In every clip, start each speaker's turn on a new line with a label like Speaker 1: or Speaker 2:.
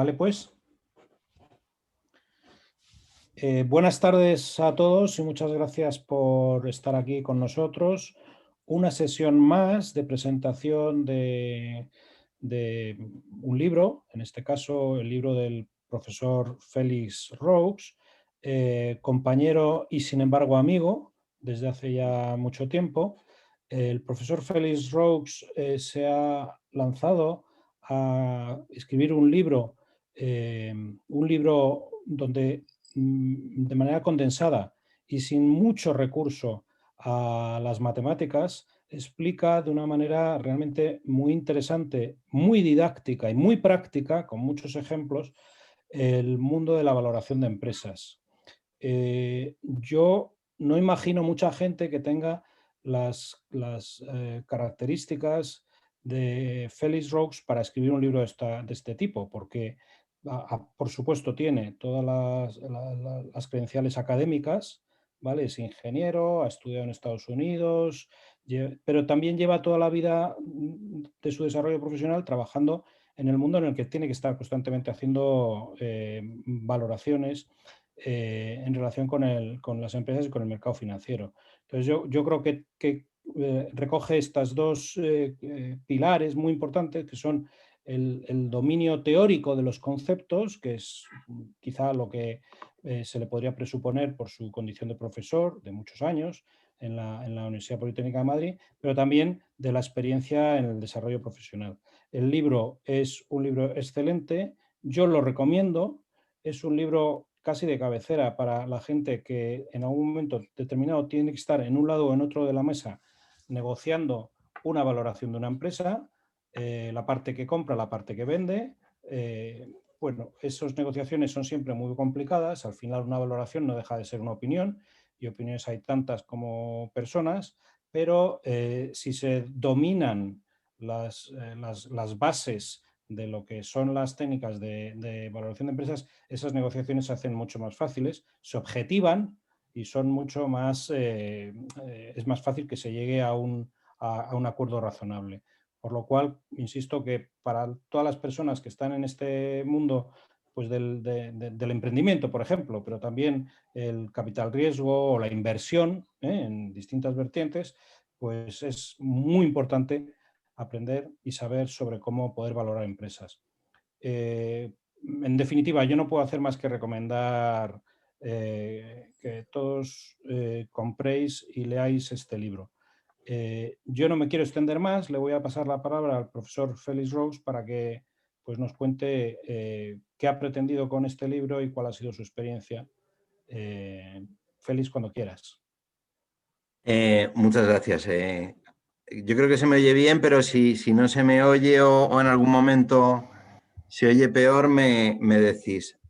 Speaker 1: Vale, pues. Buenas tardes a todos y muchas gracias por estar aquí con nosotros. Una sesión más de presentación de un libro, en este caso el libro del profesor Félix Roux, compañero y sin embargo amigo desde hace ya mucho tiempo. El profesor Félix Roux se ha lanzado a escribir un libro donde de manera condensada y sin mucho recurso a las matemáticas, explica de una manera realmente muy interesante, muy didáctica y muy práctica, con muchos ejemplos, el mundo de la valoración de empresas. Yo no imagino mucha gente que tenga las características de Félix Roux para escribir un libro de este tipo, porque por supuesto tiene todas las credenciales académicas, ¿vale? Es ingeniero, ha estudiado en Estados Unidos, pero también lleva toda la vida de su desarrollo profesional trabajando en el mundo en el que tiene que estar constantemente haciendo valoraciones en relación con las empresas y con el mercado financiero. Entonces yo creo que recoge estas dos pilares muy importantes, que son el dominio teórico de los conceptos, que es quizá lo que se le podría presuponer por su condición de profesor de muchos años en la Universidad Politécnica de Madrid, pero también de la experiencia en el desarrollo profesional. El libro es un libro excelente, yo lo recomiendo, es un libro casi de cabecera para la gente que en algún momento determinado tiene que estar en un lado o en otro de la mesa negociando una valoración de una empresa, la parte que compra, la parte que vende. Bueno, esas negociaciones son siempre muy complicadas. Al final una valoración no deja de ser una opinión y opiniones hay tantas como personas, pero si se dominan las bases de lo que son las técnicas de valoración de empresas, esas negociaciones se hacen mucho más fáciles, se objetivan y son mucho más, es más fácil que se llegue a un acuerdo razonable. Por lo cual, insisto que para todas las personas que están en este mundo pues del emprendimiento, por ejemplo, pero también el capital riesgo o la inversión en distintas vertientes, pues es muy importante aprender y saber sobre cómo poder valorar empresas. En definitiva, yo no puedo hacer más que recomendar que todos compréis y leáis este libro. Yo no me quiero extender más, le voy a pasar la palabra al profesor Félix Roux para que pues, nos cuente qué ha pretendido con este libro y cuál ha sido su experiencia. Félix, cuando quieras.
Speaker 2: Muchas gracias. Yo creo que se me oye bien, pero si no se me oye o en algún momento se oye peor, me decís.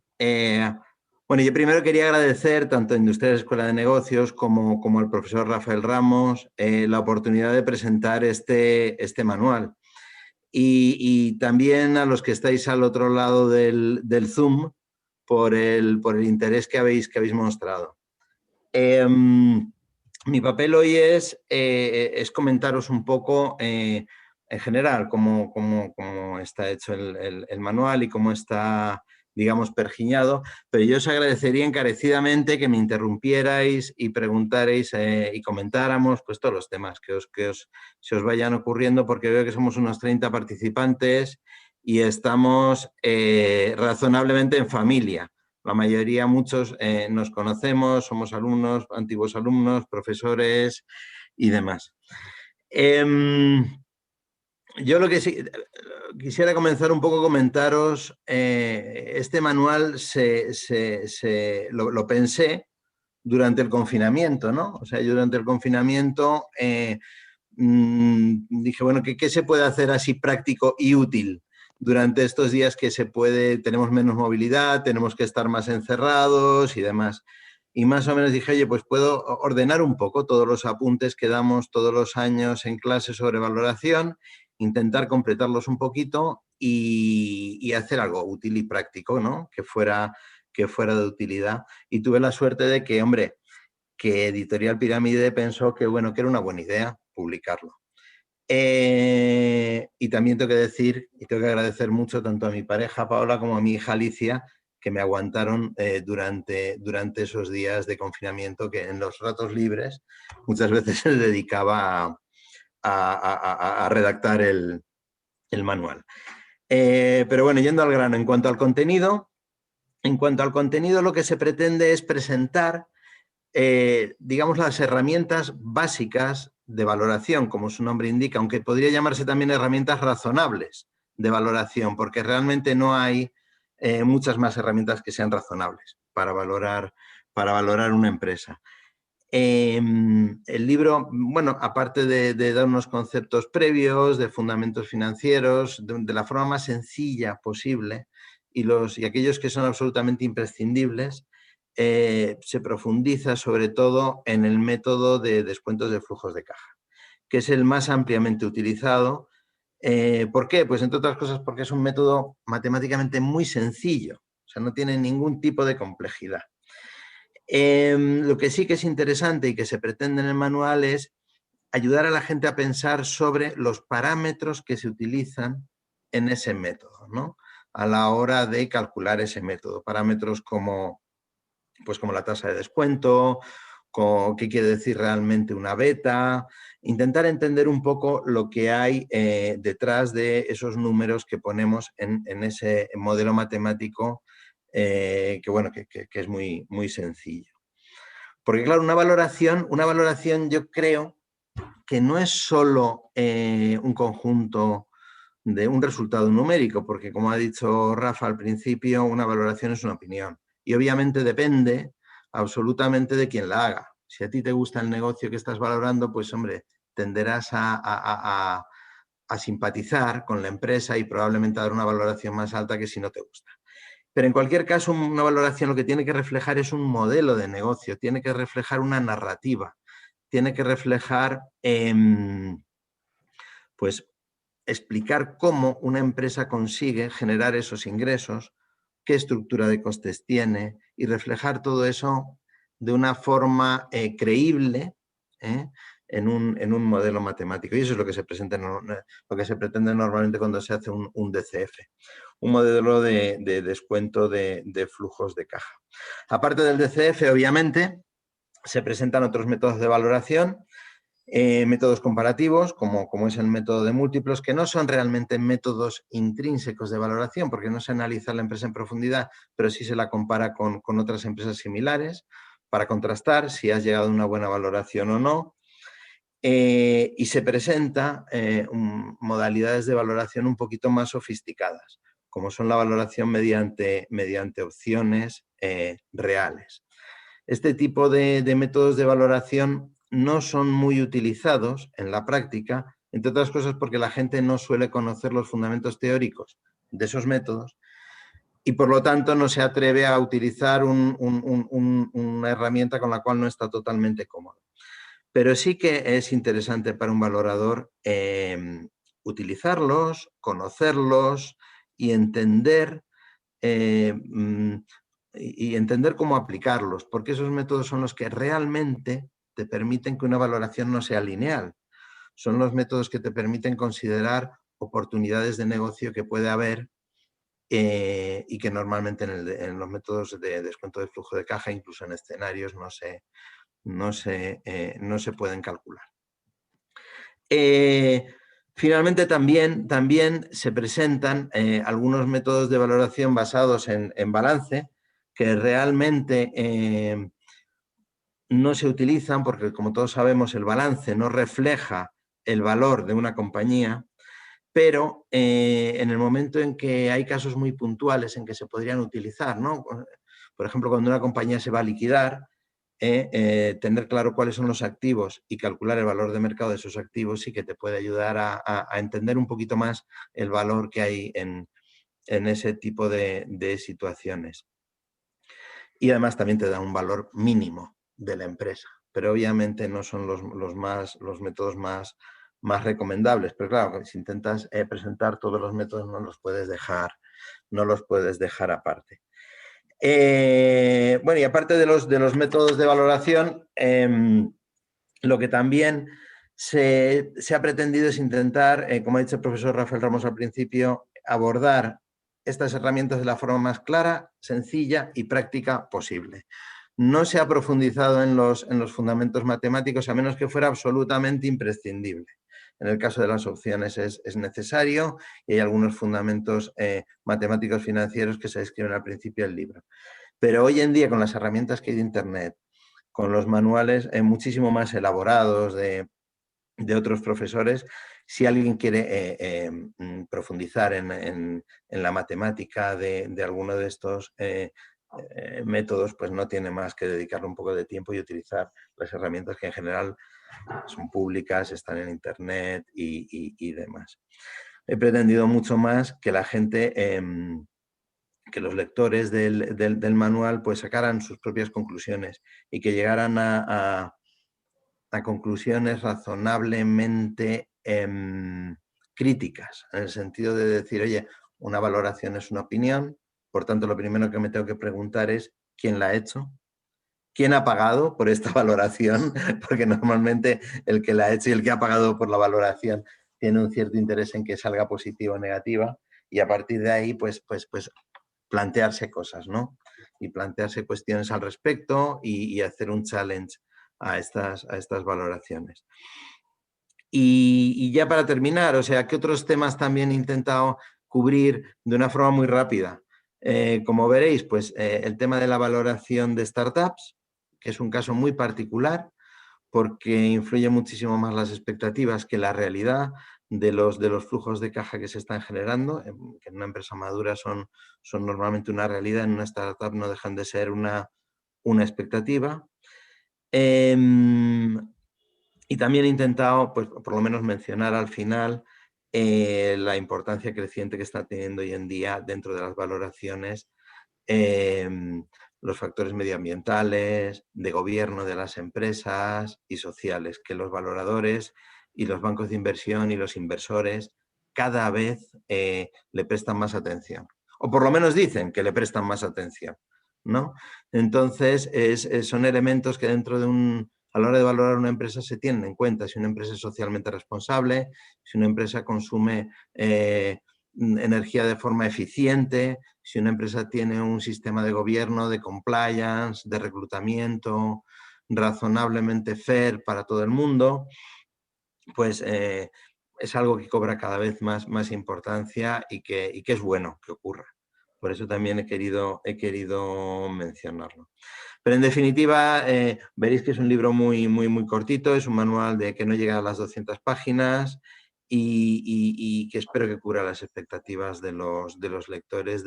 Speaker 2: Bueno, yo primero quería agradecer tanto a Industrial Escuela de Negocios como al profesor Rafael Ramos la oportunidad de presentar este manual. Y también a los que estáis al otro lado del Zoom por el interés que habéis mostrado. Mi papel hoy es comentaros un poco en general cómo está hecho el manual y cómo está, digamos, pergiñado, pero yo os agradecería encarecidamente que me interrumpierais y preguntarais y comentáramos pues, todos los temas se os vayan ocurriendo, porque veo que somos unos 30 participantes y estamos razonablemente en familia. La mayoría, muchos nos conocemos, somos alumnos, antiguos alumnos, profesores y demás. Yo lo que sí, quisiera comenzar un poco a comentaros, este manual lo pensé durante el confinamiento, ¿no? O sea, yo durante el confinamiento dije, bueno, ¿qué se puede hacer así práctico y útil durante estos días que tenemos menos movilidad, tenemos que estar más encerrados y demás? Y más o menos dije, oye, pues puedo ordenar un poco todos los apuntes que damos todos los años en clase sobre valoración, intentar completarlos un poquito y hacer algo útil y práctico, ¿no? Que fuera de utilidad. Y tuve la suerte de que, hombre, que Editorial Pirámide pensó que, bueno, que era una buena idea publicarlo. Y también tengo que decir, y tengo que agradecer mucho tanto a mi pareja Paola como a mi hija Alicia, que me aguantaron durante esos días de confinamiento, que en los ratos libres muchas veces se dedicaba a redactar el manual. Pero bueno, yendo al grano, en cuanto al contenido, lo que se pretende es presentar, digamos, las herramientas básicas de valoración, como su nombre indica, aunque podría llamarse también herramientas razonables de valoración, porque realmente no hay muchas más herramientas que sean razonables para valorar una empresa. El libro, bueno, aparte de dar unos conceptos previos, de fundamentos financieros, de la forma más sencilla posible, y aquellos que son absolutamente imprescindibles, se profundiza sobre todo en el método de descuentos de flujos de caja, que es el más ampliamente utilizado. ¿Por qué? Pues entre otras cosas porque es un método matemáticamente muy sencillo, o sea, no tiene ningún tipo de complejidad. Lo que sí que es interesante y que se pretende en el manual es ayudar a la gente a pensar sobre los parámetros que se utilizan en ese método, ¿no? A la hora de calcular ese método. Parámetros como, pues como la tasa de descuento, qué quiere decir realmente una beta, intentar entender un poco lo que hay detrás de esos números que ponemos en ese modelo matemático que es muy, muy sencillo. Porque claro, una valoración yo creo que no es solo un conjunto de un resultado numérico, porque como ha dicho Rafa al principio, una valoración es una opinión. Y obviamente depende absolutamente de quién la haga. Si a ti te gusta el negocio que estás valorando, pues hombre, tenderás a simpatizar con la empresa y probablemente a dar una valoración más alta que si no te gusta. Pero en cualquier caso, una valoración lo que tiene que reflejar es un modelo de negocio, tiene que reflejar una narrativa, tiene que reflejar, pues, explicar cómo una empresa consigue generar esos ingresos, qué estructura de costes tiene y reflejar todo eso de una forma creíble en un modelo matemático. Y eso es lo que se pretende normalmente cuando se hace un DCF, un modelo de descuento de flujos de caja. Aparte del DCF, obviamente, se presentan otros métodos de valoración, métodos comparativos, como es el método de múltiplos, que no son realmente métodos intrínsecos de valoración, porque no se analiza la empresa en profundidad, pero sí se la compara con otras empresas similares para contrastar si has llegado a una buena valoración o no. Y se presenta modalidades de valoración un poquito más sofisticadas, como son la valoración mediante opciones reales. Este tipo de métodos de valoración no son muy utilizados en la práctica, entre otras cosas porque la gente no suele conocer los fundamentos teóricos de esos métodos y por lo tanto no se atreve a utilizar una herramienta con la cual no está totalmente cómodo. Pero sí que es interesante para un valorador utilizarlos, conocerlos y entender cómo aplicarlos, porque esos métodos son los que realmente te permiten que una valoración no sea lineal. Son los métodos que te permiten considerar oportunidades de negocio que puede haber y que normalmente en los métodos de descuento de flujo de caja, incluso en escenarios, no se pueden calcular. Finalmente, también se presentan algunos métodos de valoración basados en balance que realmente no se utilizan porque, como todos sabemos, el balance no refleja el valor de una compañía, pero en el momento en que hay casos muy puntuales en que se podrían utilizar, ¿no? Por ejemplo, cuando una compañía se va a liquidar, tener claro cuáles son los activos y calcular el valor de mercado de esos activos sí que te puede ayudar a entender un poquito más el valor que hay en ese tipo de situaciones. Y además también te da un valor mínimo de la empresa, pero obviamente no son los métodos más recomendables. Pero claro, si intentas presentar todos los métodos no los puedes dejar aparte. Bueno, y aparte de los métodos de valoración, lo que también se ha pretendido es intentar, como ha dicho el profesor Rafael Ramos al principio, abordar estas herramientas de la forma más clara, sencilla y práctica posible. No se ha profundizado en los fundamentos matemáticos, a menos que fuera absolutamente imprescindible. En el caso de las opciones es necesario y hay algunos fundamentos matemáticos financieros que se describen al principio del libro. Pero hoy en día, con las herramientas que hay de Internet, con los manuales muchísimo más elaborados de otros profesores, si alguien quiere profundizar en la matemática de alguno de estos métodos, pues no tiene más que dedicarle un poco de tiempo y utilizar las herramientas que en general son públicas, están en Internet y demás. He pretendido mucho más que la gente, que los lectores del manual pues sacaran sus propias conclusiones y que llegaran a conclusiones razonablemente críticas, en el sentido de decir, oye, una valoración es una opinión, por tanto lo primero que me tengo que preguntar es quién la ha hecho, quién ha pagado por esta valoración, porque normalmente el que la ha hecho y el que ha pagado por la valoración tiene un cierto interés en que salga positiva o negativa, y a partir de ahí pues plantearse cosas, ¿no? Y plantearse cuestiones al respecto y hacer un challenge a estas valoraciones. Y ya para terminar, o sea, ¿qué otros temas también he intentado cubrir de una forma muy rápida? Como veréis, pues el tema de la valoración de startups, que es un caso muy particular, porque influye muchísimo más las expectativas que la realidad de los flujos de caja que se están generando, que en una empresa madura son normalmente una realidad, en una startup no dejan de ser una expectativa. Y también he intentado, pues, por lo menos mencionar al final la importancia creciente que está teniendo hoy en día dentro de las valoraciones los factores medioambientales, de gobierno de las empresas y sociales, que los valoradores y los bancos de inversión y los inversores cada vez le prestan más atención. O por lo menos dicen que le prestan más atención, ¿no? Entonces, son elementos que dentro de a la hora de valorar una empresa se tienen en cuenta. Si una empresa es socialmente responsable, si una empresa consume energía de forma eficiente, si una empresa tiene un sistema de gobierno, de compliance, de reclutamiento razonablemente fair para todo el mundo, pues es algo que cobra cada vez más importancia y que es bueno que ocurra. Por eso también he querido mencionarlo. Pero en definitiva, veréis que es un libro muy cortito, es un manual que no llega a las 200 páginas y que espero que cubra las expectativas de los lectores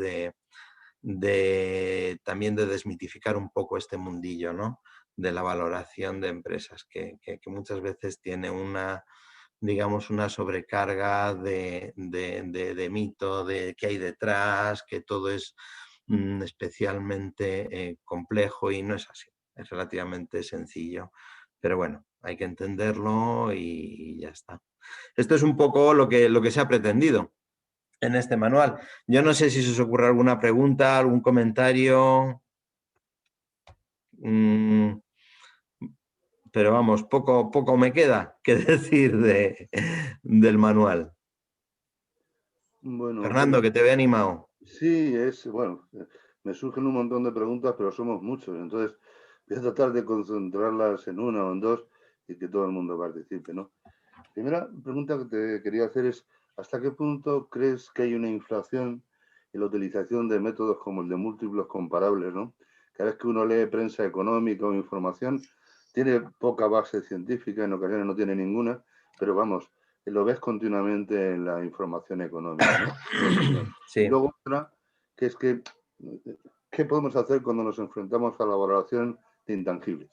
Speaker 2: también de desmitificar un poco este mundillo, ¿no? De la valoración de empresas, que muchas veces tiene digamos, una sobrecarga de mito, de qué hay detrás, que todo es especialmente complejo, y no es así, es relativamente sencillo. Pero bueno, hay que entenderlo y ya está. Esto es un poco lo que se ha pretendido en este manual. Yo no sé si se os ocurre alguna pregunta, algún comentario. Pero vamos, poco me queda que decir del manual.
Speaker 3: Bueno,
Speaker 2: Fernando, que te veo animado.
Speaker 3: sí, bueno, me surgen un montón de preguntas, pero somos muchos, entonces voy a tratar de concentrarlas en una o en dos y que todo el mundo participe, ¿no? Primera pregunta que te quería hacer es, ¿hasta qué punto crees que hay una inflación en la utilización de métodos como el de múltiplos comparables, ¿no? Cada vez que uno lee prensa económica o información, tiene poca base científica, en ocasiones no tiene ninguna, pero vamos, lo ves continuamente en la información económica, ¿no?
Speaker 2: Sí.
Speaker 3: Y luego otra, que es que, ¿qué podemos hacer cuando nos enfrentamos a la valoración de intangibles?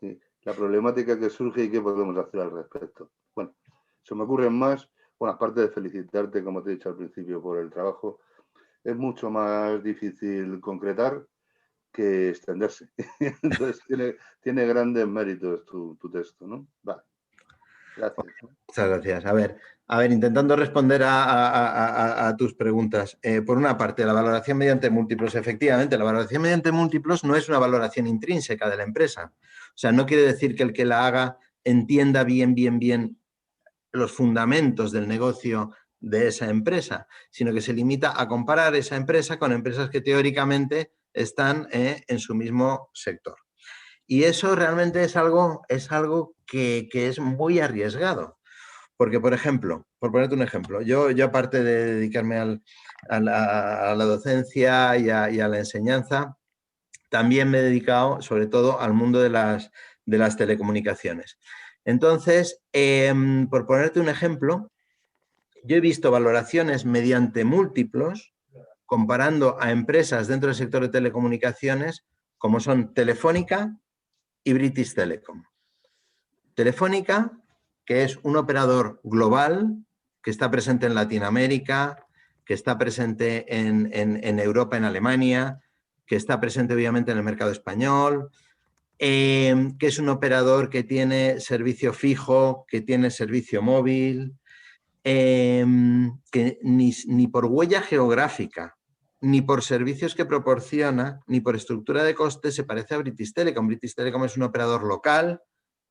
Speaker 3: ¿Sí? La problemática que surge y qué podemos hacer al respecto. Bueno, se me ocurren más, bueno, aparte de felicitarte, como te he dicho al principio, por el trabajo, es mucho más difícil concretar que extenderse. Entonces tiene grandes méritos tu texto, ¿no? Vale. Gracias.
Speaker 2: Muchas gracias. A ver, intentando responder a tus preguntas. Por una parte, la valoración mediante múltiplos. Efectivamente, la valoración mediante múltiplos no es una valoración intrínseca de la empresa. O sea, no quiere decir que el que la haga entienda bien los fundamentos del negocio de esa empresa, sino que se limita a comparar esa empresa con empresas que teóricamente están en su mismo sector. Y eso realmente es algo que es muy arriesgado. Porque, por ejemplo, por ponerte un ejemplo, yo aparte de dedicarme a la docencia y a la enseñanza, también me he dedicado sobre todo al mundo de las telecomunicaciones. Entonces, por ponerte un ejemplo, yo he visto valoraciones mediante múltiplos comparando a empresas dentro del sector de telecomunicaciones como son Telefónica y British Telecom. Telefónica, que es un operador global que está presente en Latinoamérica, que está presente en Europa, en Alemania, que está presente obviamente en el mercado español, que es un operador que tiene servicio fijo, que tiene servicio móvil, que ni por huella geográfica, ni por servicios que proporciona, ni por estructura de costes se parece a British Telecom. British Telecom es un operador local,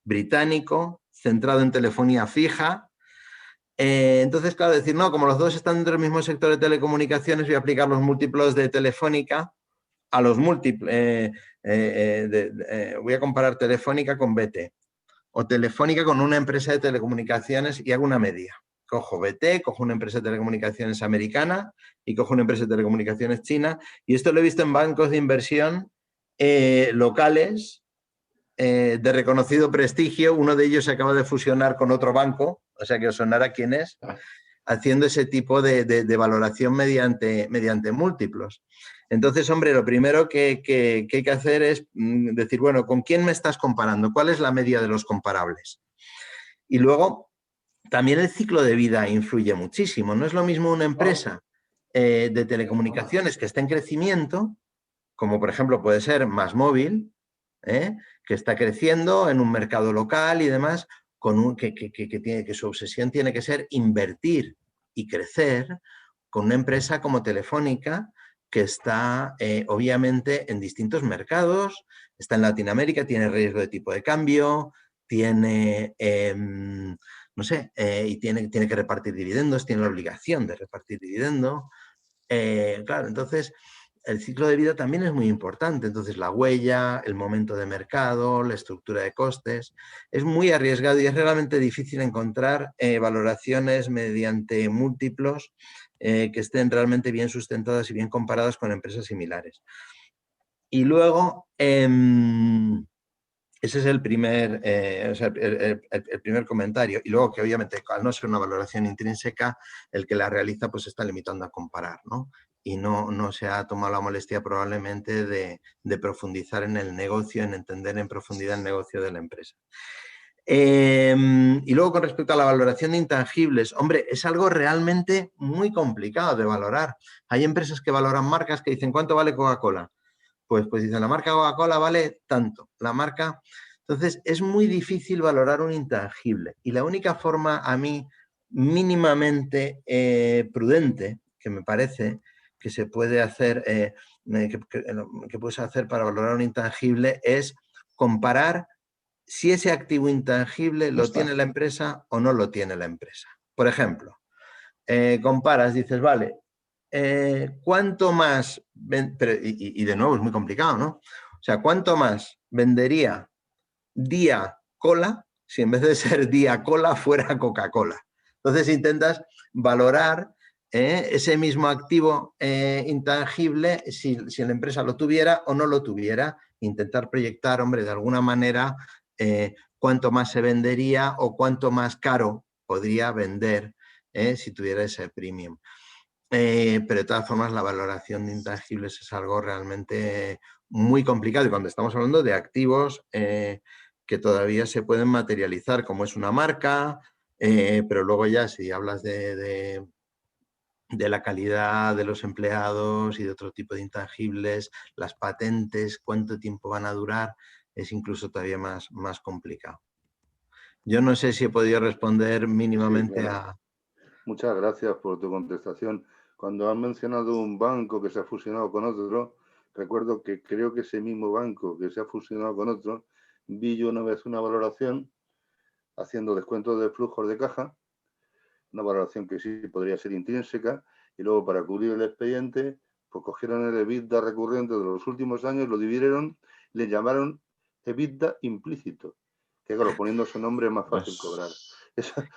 Speaker 2: británico, centrado en telefonía fija. Entonces, claro, decir, no, como los dos están dentro del mismo sector de telecomunicaciones, voy a aplicar los múltiplos de Telefónica a los múltiplos. Voy a comparar Telefónica con BT o Telefónica con una empresa de telecomunicaciones y hago una media. Cojo BT, cojo una empresa de telecomunicaciones americana y cojo una empresa de telecomunicaciones china. Y esto lo he visto en bancos de inversión locales de reconocido prestigio. Uno de ellos se acaba de fusionar con otro banco, o sea que os sonará quién es, haciendo ese tipo de valoración mediante múltiplos. Entonces, hombre, lo primero que hay que hacer es decir, bueno, ¿con quién me estás comparando? ¿Cuál es la media de los comparables? Y luego, también el ciclo de vida influye muchísimo. No es lo mismo una empresa de telecomunicaciones que está en crecimiento, como por ejemplo puede ser MásMóvil, que está creciendo en un mercado local y demás, que su obsesión tiene que ser invertir y crecer, con una empresa como Telefónica, que está obviamente en distintos mercados, está en Latinoamérica, tiene riesgo de tipo de cambio, tiene, no sé, y tiene que repartir dividendos, tiene la obligación de repartir dividendos. Claro, entonces el ciclo de vida también es muy importante. Entonces la huella, el momento de mercado, la estructura de costes, es muy arriesgado y es realmente difícil encontrar valoraciones mediante múltiplos que estén realmente bien sustentadas y bien comparadas con empresas similares. Y luego, ese es el primer, el primer comentario. Y luego que obviamente al no ser una valoración intrínseca, el que la realiza pues se está limitando a comparar, ¿no? Y no se ha tomado la molestia probablemente de profundizar en el negocio, en entender en profundidad el negocio de la empresa. Y luego con respecto a la valoración de intangibles, hombre, es algo realmente muy complicado de valorar. Hay empresas que valoran marcas que dicen, ¿cuánto vale Coca-Cola? Pues dicen, la marca Coca-Cola vale tanto, la marca... Entonces, es muy difícil valorar un intangible. Y la única forma a mí mínimamente prudente, que me parece que se puede hacer, que puedes hacer para valorar un intangible, es comparar si ese activo intangible lo tiene la empresa o no lo tiene la empresa. Por ejemplo, comparas, dices, vale, ¿cuánto más? Y de nuevo es muy complicado, ¿no? O sea, ¿cuánto más vendería Día Cola si en vez de ser Día Cola fuera Coca-Cola? Entonces intentas valorar ese mismo activo intangible si la empresa lo tuviera o no lo tuviera. Intentar proyectar, hombre, de alguna manera cuánto más se vendería o cuánto más caro podría vender si tuviera ese premium. Pero de todas formas la valoración de intangibles es algo realmente muy complicado y cuando estamos hablando de activos que todavía se pueden materializar, como es una marca, pero luego ya si hablas de la calidad de los empleados y de otro tipo de intangibles, las patentes, cuánto tiempo van a durar, es incluso todavía más complicado. Yo no sé si he podido responder mínimamente
Speaker 3: sí, claro. Muchas gracias por tu contestación. Cuando has mencionado un banco que se ha fusionado con otro, recuerdo que creo que ese mismo banco que se ha fusionado con otro, vi yo una vez una valoración haciendo descuentos de flujos de caja, una valoración que sí podría ser intrínseca, y luego para cubrir el expediente, pues cogieron el EBITDA recurrente de los últimos años, lo dividieron, le llamaron EBITDA implícito, que claro, poniéndose nombre es más fácil cobrar.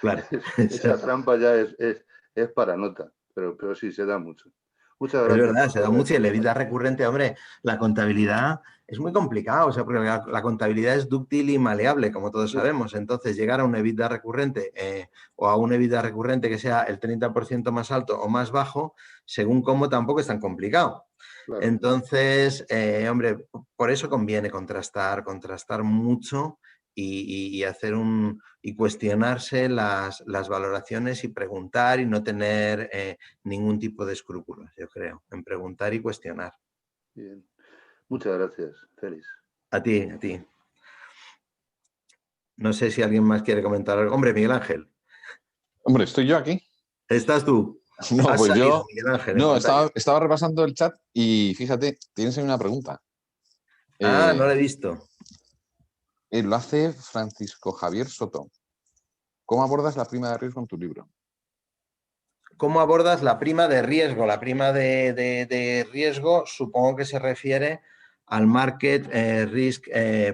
Speaker 2: Claro.
Speaker 3: Esa trampa ya es para nota, pero sí, se da mucho. Muchas
Speaker 2: Es
Speaker 3: gracias.
Speaker 2: verdad, se da mucho y el EBITDA recurrente, hombre, la contabilidad es muy complicado, o sea, porque la contabilidad es dúctil y maleable, como todos sabemos. Entonces, llegar a un EBITDA recurrente o a un EBITDA recurrente que sea el 30% más alto o más bajo, según cómo, tampoco es tan complicado.
Speaker 3: Claro.
Speaker 2: Entonces, hombre, por eso conviene contrastar mucho y hacer y cuestionarse las valoraciones y preguntar y no tener ningún tipo de escrúpulos, yo creo, en preguntar y cuestionar.
Speaker 3: Bien. Muchas gracias, Félix.
Speaker 2: A ti, a ti. No sé si alguien más quiere comentar algo. Hombre, Miguel Ángel.
Speaker 4: Hombre, ¿estoy yo aquí?
Speaker 2: ¿Estás tú?
Speaker 4: No,
Speaker 2: Has
Speaker 4: pues
Speaker 2: salido,
Speaker 4: yo...
Speaker 2: Miguel Ángel, en
Speaker 4: No,
Speaker 2: pantalla.
Speaker 4: estaba repasando el chat y fíjate, tienes ahí una pregunta.
Speaker 2: Ah, no lo he visto.
Speaker 4: Lo hace Francisco Javier Soto. ¿Cómo abordas la prima de riesgo en tu libro?
Speaker 2: ¿Cómo abordas la prima de riesgo? La prima de riesgo supongo que se refiere al Market Risk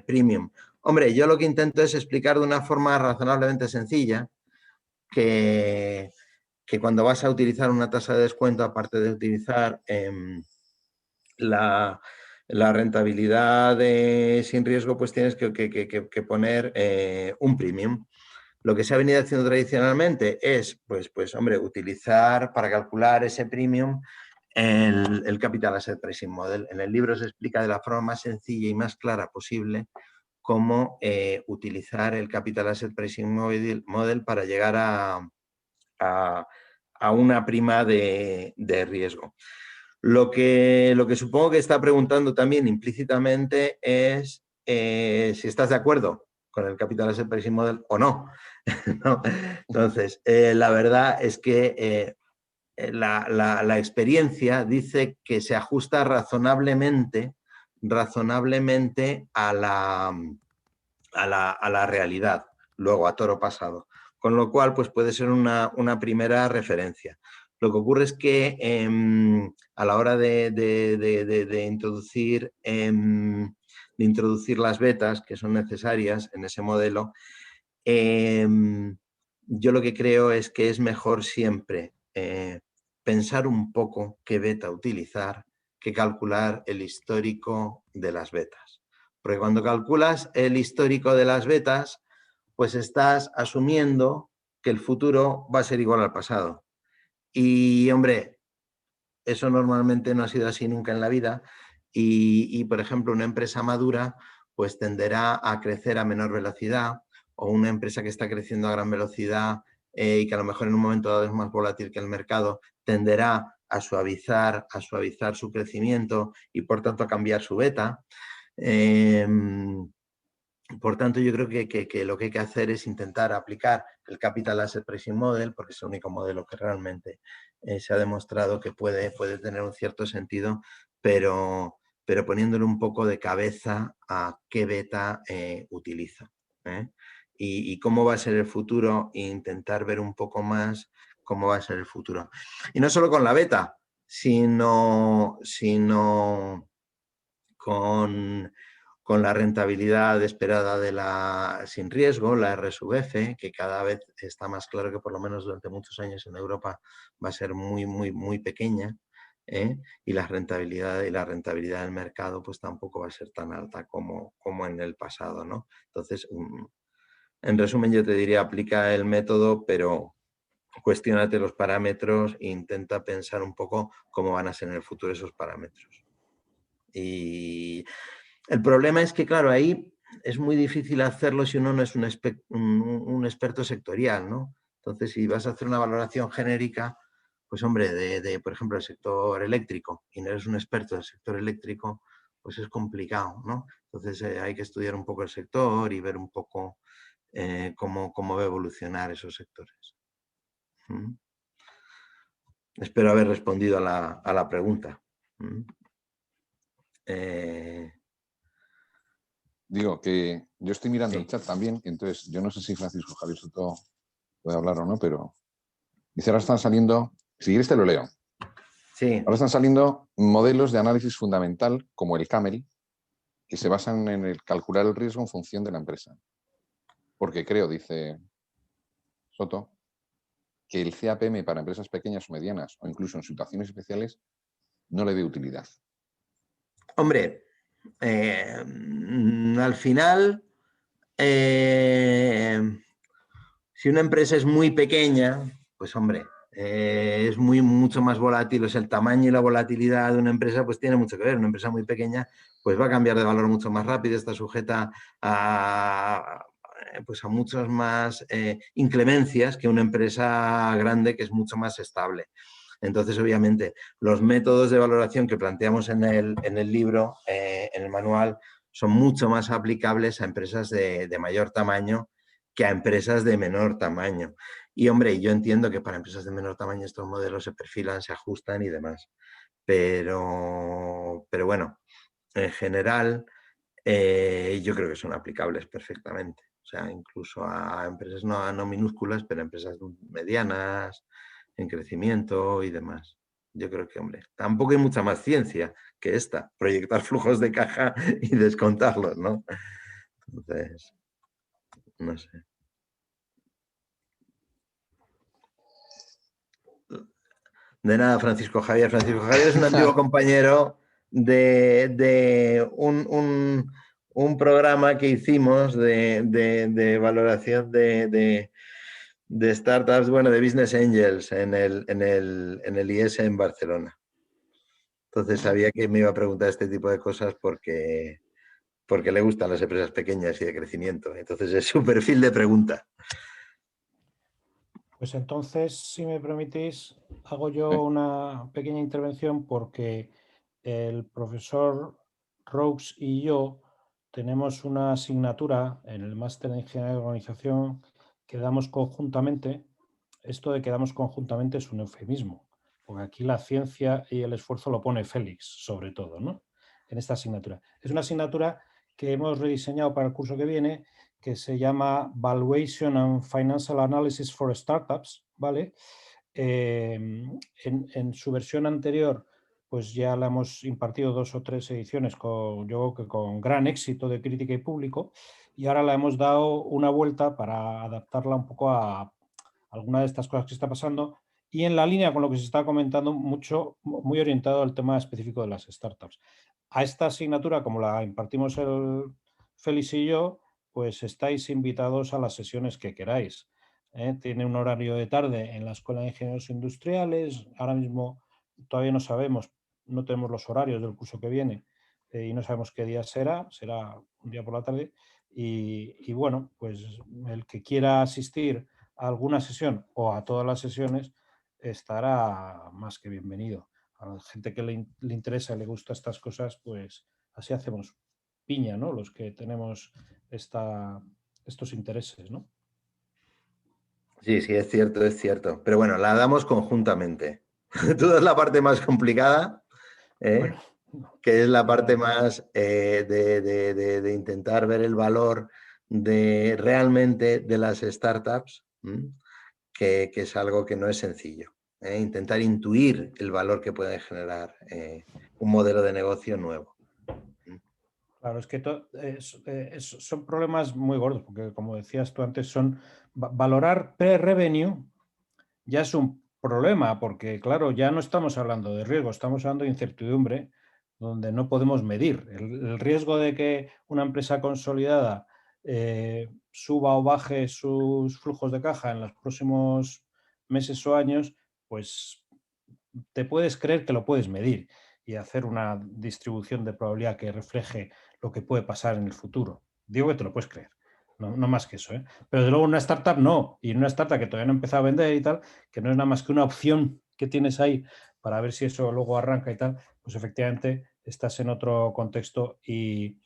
Speaker 2: Premium. Hombre, yo lo que intento es explicar de una forma razonablemente sencilla que cuando vas a utilizar una tasa de descuento, aparte de utilizar la rentabilidad sin riesgo, pues tienes que poner un premium. Lo que se ha venido haciendo tradicionalmente es, pues hombre, utilizar para calcular ese premium el Capital Asset Pricing Model. En el libro se explica de la forma más sencilla y más clara posible cómo utilizar el Capital Asset Pricing Model para llegar a una prima de riesgo. Lo que supongo que está preguntando también implícitamente es si estás de acuerdo con el Capital Asset Pricing Model o no. ¿No? Entonces, la verdad es que la experiencia dice que se ajusta razonablemente a la realidad, luego a toro pasado. Con lo cual, pues puede ser una primera referencia. Lo que ocurre es que a la hora de introducir las betas que son necesarias en ese modelo, yo lo que creo es que es mejor siempre pensar un poco qué beta utilizar que calcular el histórico de las betas. Porque cuando calculas el histórico de las betas, pues estás asumiendo que el futuro va a ser igual al pasado. Y, hombre, eso normalmente no ha sido así nunca en la vida. Y, por ejemplo, una empresa madura pues tenderá a crecer a menor velocidad, o una empresa que está creciendo a gran velocidad y que a lo mejor en un momento dado es más volátil que el mercado, tenderá a suavizar su crecimiento y por tanto a cambiar su beta. Por tanto, yo creo que lo que hay que hacer es intentar aplicar el Capital Asset Pricing Model, porque es el único modelo que realmente se ha demostrado que puede tener un cierto sentido, pero poniéndole un poco de cabeza a qué beta utiliza. Y cómo va a ser el futuro, e intentar ver un poco más cómo va a ser el futuro. Y no solo con la beta, sino con la rentabilidad esperada de la sin riesgo, la R sub F, que cada vez está más claro que por lo menos durante muchos años en Europa va a ser muy, muy, muy pequeña, y la rentabilidad del mercado pues tampoco va a ser tan alta como en el pasado, ¿no? Entonces, en resumen, yo te diría, aplica el método, pero cuestiónate los parámetros e intenta pensar un poco cómo van a ser en el futuro esos parámetros. Y el problema es que, claro, ahí es muy difícil hacerlo si uno no es un experto sectorial, ¿no? Entonces, si vas a hacer una valoración genérica, pues hombre, por ejemplo, el sector eléctrico, y no eres un experto del sector eléctrico, pues es complicado, ¿no? Entonces hay que estudiar un poco el sector y ver un poco cómo va a evolucionar esos sectores. Espero haber respondido a la pregunta.
Speaker 4: Digo que yo estoy mirando
Speaker 2: Sí.
Speaker 4: el chat también, y entonces yo no sé si Francisco Javier Soto puede hablar o no, pero dice, ahora están saliendo, si quieres te lo leo,
Speaker 2: Sí,
Speaker 4: ahora están saliendo modelos de análisis fundamental como el CAMEL, que se basan en el calcular el riesgo en función de la empresa. Porque creo, dice Soto, que el CAPM para empresas pequeñas o medianas o incluso en situaciones especiales no le dé utilidad.
Speaker 2: hombre, al final, si una empresa es muy pequeña, pues hombre, es mucho más volátil, o sea, el tamaño y la volatilidad de una empresa pues tiene mucho que ver. Una empresa muy pequeña pues va a cambiar de valor mucho más rápido, está sujeta pues a muchas más inclemencias que una empresa grande que es mucho más estable. Entonces, obviamente, los métodos de valoración que planteamos en el libro, en el manual, son mucho más aplicables a empresas de mayor tamaño que a empresas de menor tamaño. Y, hombre, yo entiendo que para empresas de menor tamaño estos modelos se perfilan, se ajustan y demás. Pero bueno, en general, yo creo que son aplicables perfectamente. O sea, incluso a empresas no minúsculas, pero a empresas medianas, en crecimiento y demás. Yo creo que, hombre, tampoco hay mucha más ciencia que esta, proyectar flujos de caja y descontarlos, ¿no? Entonces, no sé. De nada, Francisco Javier. Francisco Javier es un antiguo compañero de un programa que hicimos de valoración de startups, bueno, de Business Angels en el IES en Barcelona. Entonces sabía que me iba a preguntar este tipo de cosas porque le gustan las empresas pequeñas y de crecimiento. Entonces es su perfil de pregunta.
Speaker 1: Pues entonces, si me permitís, hago yo una pequeña intervención porque el profesor Roux y yo tenemos una asignatura en el máster de Ingeniería de Organización que damos conjuntamente. Esto de que damos conjuntamente es un eufemismo, porque aquí la ciencia y el esfuerzo lo pone Félix, sobre todo, ¿no? En esta asignatura. Es una asignatura que hemos rediseñado para el curso que viene, que se llama Valuation and Financial Analysis for Startups, ¿vale? En su versión anterior, pues ya la hemos impartido 2 o 3 ediciones yo creo que con gran éxito de crítica y público, y ahora la hemos dado una vuelta para adaptarla un poco a alguna de estas cosas que está pasando y en la línea con lo que se está comentando, muy orientado al tema específico de las startups. A esta asignatura, como la impartimos el Félix y yo, pues estáis invitados a las sesiones que queráis. Tiene un horario de tarde en la Escuela de Ingenieros Industriales. Ahora mismo todavía no sabemos, no tenemos los horarios del curso que viene y no sabemos qué día será un día por la tarde. Y bueno, pues el que quiera asistir a alguna sesión o a todas las sesiones estará más que bienvenido. A la gente que le interesa y le gusta estas cosas, pues así hacemos piña, ¿no? Los que tenemos estos intereses, ¿no?
Speaker 2: Sí, sí, es cierto, es cierto. Pero bueno, la damos conjuntamente. Toda es la parte más complicada,
Speaker 1: Bueno,
Speaker 2: que es la parte
Speaker 1: ya,
Speaker 2: más de intentar ver el valor realmente de las startups, que es algo que no es sencillo. Intentar intuir el valor que puede generar un modelo de negocio nuevo.
Speaker 1: claro, es que son problemas muy gordos, porque como decías tú antes, valorar pre-revenue ya es un problema, porque claro, ya no estamos hablando de riesgo, estamos hablando de incertidumbre, donde no podemos medir. El riesgo de que una empresa consolidada suba o baje sus flujos de caja en los próximos meses o años, pues te puedes creer que lo puedes medir y hacer una distribución de probabilidad que refleje lo que puede pasar en el futuro. Digo que te lo puedes creer, no más que eso, ¿eh? Pero de luego una startup no, y una startup que todavía no ha empezado a vender y tal, que no es nada más que una opción que tienes ahí para ver si eso luego arranca y tal, pues efectivamente estás en otro contexto y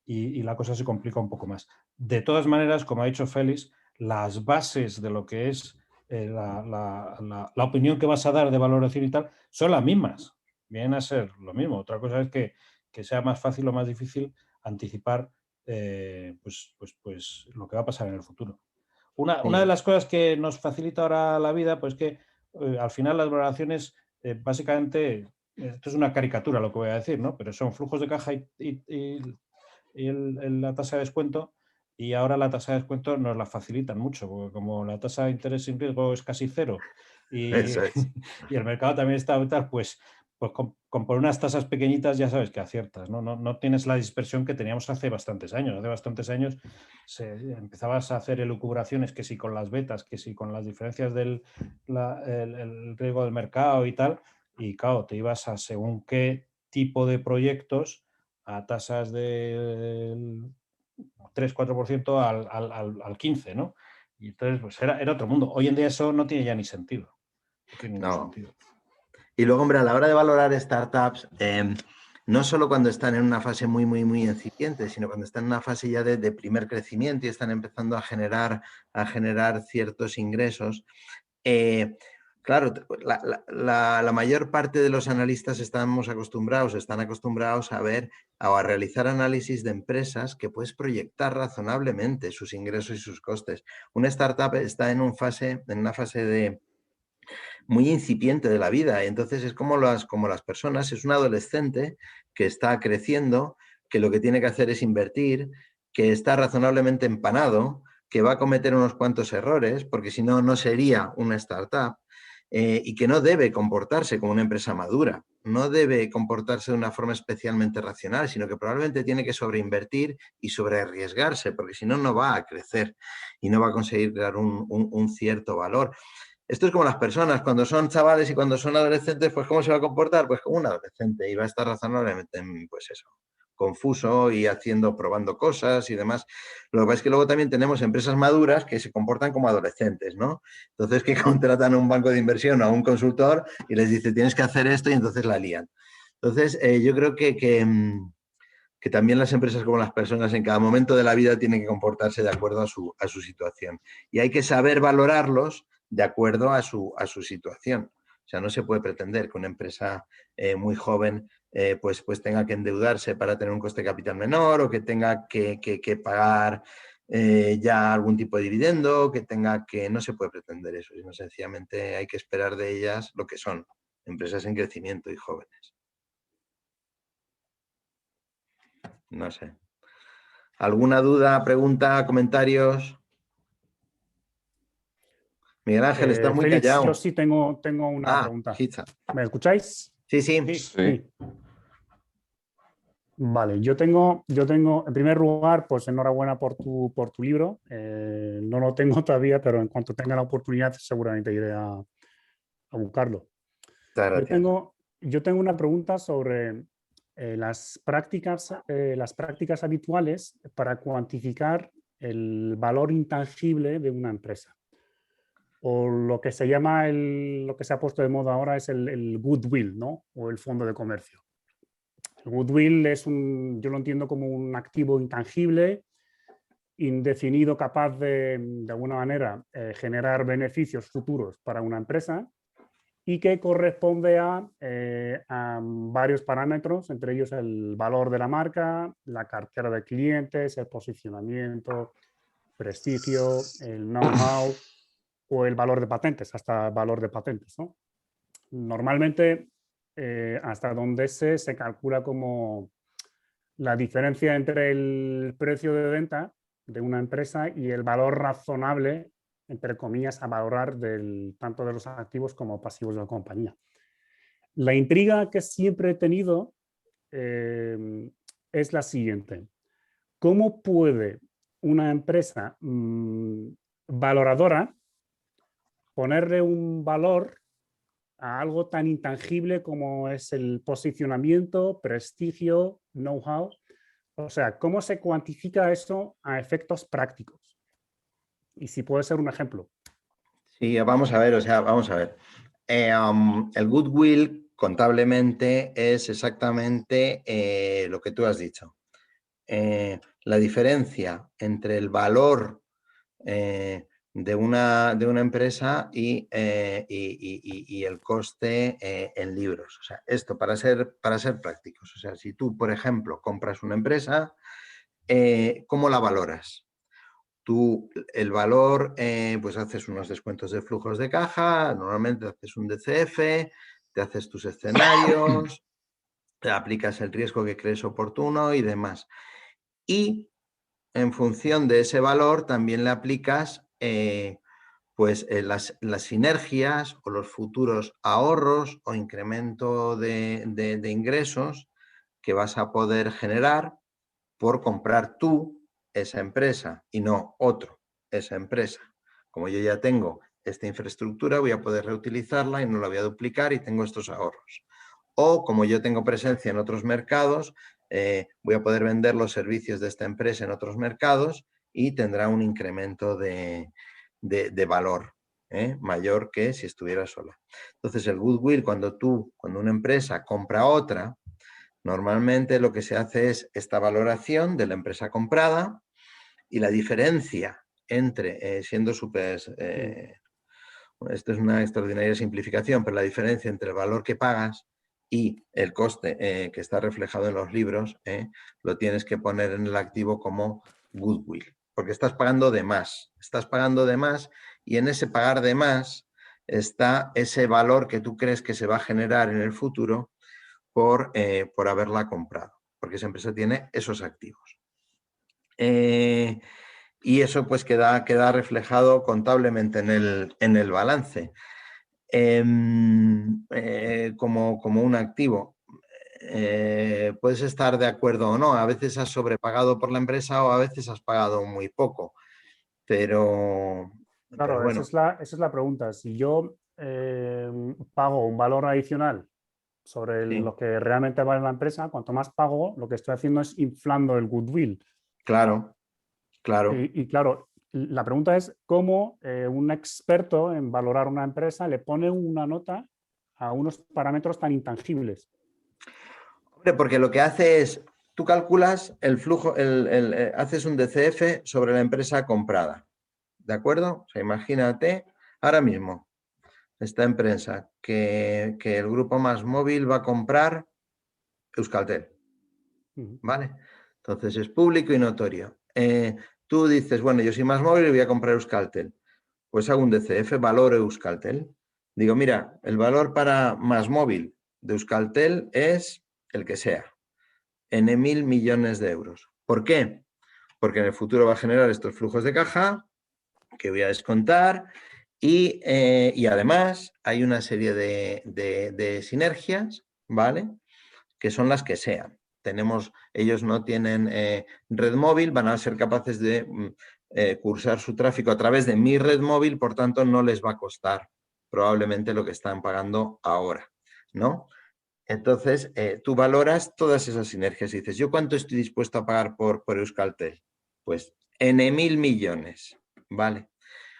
Speaker 1: la cosa se complica un poco más. De todas maneras, como ha dicho Félix, las bases de lo que es la opinión que vas a dar de valoración y tal son las mismas, vienen a ser lo mismo. Otra cosa es que sea más fácil o más difícil anticipar pues lo que va a pasar en el futuro. Una de las cosas que nos facilita ahora la vida, pues que al final las valoraciones, básicamente, esto es una caricatura lo que voy a decir, ¿no? Pero son flujos de caja y la tasa de descuento, y ahora la tasa de descuento nos la facilitan mucho, porque como la tasa de interés sin riesgo es casi cero y,
Speaker 2: Eso es.
Speaker 1: y el mercado también está tal, pues con por unas tasas pequeñitas ya sabes que aciertas, ¿no? No tienes la dispersión que teníamos hace bastantes años. Hace bastantes años empezabas a hacer elucubraciones que si con las betas, que si con las diferencias del el riesgo del mercado y tal, y claro, te ibas a según qué tipo de proyectos a tasas del 3-4% al 15%, ¿no? Y entonces pues era otro mundo. Hoy en día eso no tiene ya ni sentido. No tiene ningún sentido.
Speaker 2: Y luego, hombre, a la hora de valorar startups, no solo cuando están en una fase muy incipiente, sino cuando están en una fase ya de primer crecimiento y están empezando a generar ciertos ingresos, claro, la mayor parte de los analistas están acostumbrados a ver o a realizar análisis de empresas que puedes proyectar razonablemente sus ingresos y sus costes. Una startup está en una fase muy incipiente de la vida, entonces es como las personas, es un adolescente que está creciendo, que lo que tiene que hacer es invertir, que está razonablemente empanado, que va a cometer unos cuantos errores, porque si no, no sería una startup, y que no debe comportarse como una empresa madura, no debe comportarse de una forma especialmente racional, sino que probablemente tiene que sobreinvertir y sobrearriesgarse, porque si no, no va a crecer y no va a conseguir crear un cierto valor. Esto es como las personas, cuando son chavales y cuando son adolescentes, pues ¿cómo se va a comportar? Pues como un adolescente, y va a estar razonablemente, pues eso, confuso y probando cosas y demás. Lo que pasa es que luego también tenemos empresas maduras que se comportan como adolescentes, ¿no? Entonces que contratan a un banco de inversión o a un consultor y les dice tienes que hacer esto y entonces la lían. Entonces yo creo que también las empresas como las personas en cada momento de la vida tienen que comportarse de acuerdo a su situación. Y hay que saber valorarlos de acuerdo a su situación. O sea, no se puede pretender que una empresa muy joven pues tenga que endeudarse para tener un coste de capital menor o que tenga que pagar ya algún tipo de dividendo, no se puede pretender eso, sino sencillamente hay que esperar de ellas lo que son, empresas en crecimiento y jóvenes. No sé. ¿Alguna duda, pregunta, comentarios? Miguel Ángel, estás muy
Speaker 5: Félix,
Speaker 2: callado.
Speaker 5: yo sí tengo una pregunta.
Speaker 2: Hitza.
Speaker 5: ¿Me escucháis?
Speaker 2: Sí.
Speaker 5: Sí. Vale, yo tengo, en primer lugar, pues enhorabuena por tu libro. No lo tengo todavía, pero en cuanto tenga la oportunidad, seguramente iré a buscarlo.
Speaker 2: Muchas gracias.
Speaker 5: Yo tengo una pregunta sobre las prácticas habituales para cuantificar el valor intangible de una empresa. O lo que se llama, lo que se ha puesto de moda ahora es el goodwill, ¿no? O el fondo de comercio. El goodwill yo lo entiendo como un activo intangible, indefinido, capaz de alguna manera, generar beneficios futuros para una empresa y que corresponde a varios parámetros, entre ellos el valor de la marca, la cartera de clientes, el posicionamiento, prestigio, el know-how o el valor de patentes, hasta el valor de patentes, ¿no? Normalmente, hasta donde se calcula como la diferencia entre el precio de venta de una empresa y el valor razonable, entre comillas, a valorar tanto de los activos como pasivos de la compañía. La intriga que siempre he tenido es la siguiente. ¿Cómo puede una empresa valoradora ponerle un valor a algo tan intangible como es el posicionamiento, prestigio, know-how? O sea, ¿cómo se cuantifica eso a efectos prácticos? Y si puede ser un ejemplo.
Speaker 2: Sí, vamos a ver. El goodwill contablemente es exactamente lo que tú has dicho. La diferencia entre el valor de una empresa y el coste en libros. O sea, esto para ser prácticos. O sea, si tú, por ejemplo, compras una empresa, ¿cómo la valoras? Tú el valor, pues haces unos descuentos de flujos de caja, normalmente haces un DCF, te haces tus escenarios, te aplicas el riesgo que crees oportuno y demás. Y en función de ese valor también le aplicas las sinergias o los futuros ahorros o incremento de ingresos que vas a poder generar por comprar tú esa empresa y no otro esa empresa. Como yo ya tengo esta infraestructura, voy a poder reutilizarla y no la voy a duplicar y tengo estos ahorros. O como yo tengo presencia en otros mercados, voy a poder vender los servicios de esta empresa en otros mercados y tendrá un incremento de valor mayor que si estuviera sola. Entonces el goodwill, cuando una empresa compra otra, normalmente lo que se hace es esta valoración de la empresa comprada y la diferencia entre, siendo súper, esto es una extraordinaria simplificación, pero la diferencia entre el valor que pagas y el coste que está reflejado en los libros, lo tienes que poner en el activo como goodwill, porque estás pagando de más y en ese pagar de más está ese valor que tú crees que se va a generar en el futuro por haberla comprado, porque esa empresa tiene esos activos. Y eso pues queda reflejado contablemente en el balance como un activo. Puedes estar de acuerdo o no, a veces has sobrepagado por la empresa o a veces has pagado muy poco, pero
Speaker 5: Claro,
Speaker 2: bueno.
Speaker 5: esa es la pregunta. Si yo pago un valor adicional sobre
Speaker 2: Sí.
Speaker 5: lo que realmente vale la empresa, cuanto más pago, lo que estoy haciendo es inflando el goodwill.
Speaker 2: Claro.
Speaker 5: Y claro, la pregunta es cómo un experto en valorar una empresa le pone una nota a unos parámetros tan intangibles.
Speaker 2: Hombre, porque lo que hace es, tú calculas el flujo, haces un DCF sobre la empresa comprada, ¿de acuerdo? O sea, imagínate ahora mismo esta empresa que el grupo MásMóvil va a comprar Euskaltel, ¿vale? Entonces es público y notorio. Tú dices, bueno, yo soy MásMóvil y voy a comprar Euskaltel. Pues hago un DCF, valor Euskaltel. Digo, mira, el valor para MásMóvil de Euskaltel es el que sea, N 1.000 millones de euros. ¿Por qué? Porque en el futuro va a generar estos flujos de caja que voy a descontar y además hay una serie de sinergias, ¿vale? Que son las que sean. Ellos no tienen red móvil, van a ser capaces de cursar su tráfico a través de mi red móvil, por tanto no les va a costar probablemente lo que están pagando ahora, ¿no? Entonces, tú valoras todas esas sinergias y dices, ¿yo cuánto estoy dispuesto a pagar por Euskaltel? Pues N 1.000 millones, ¿vale?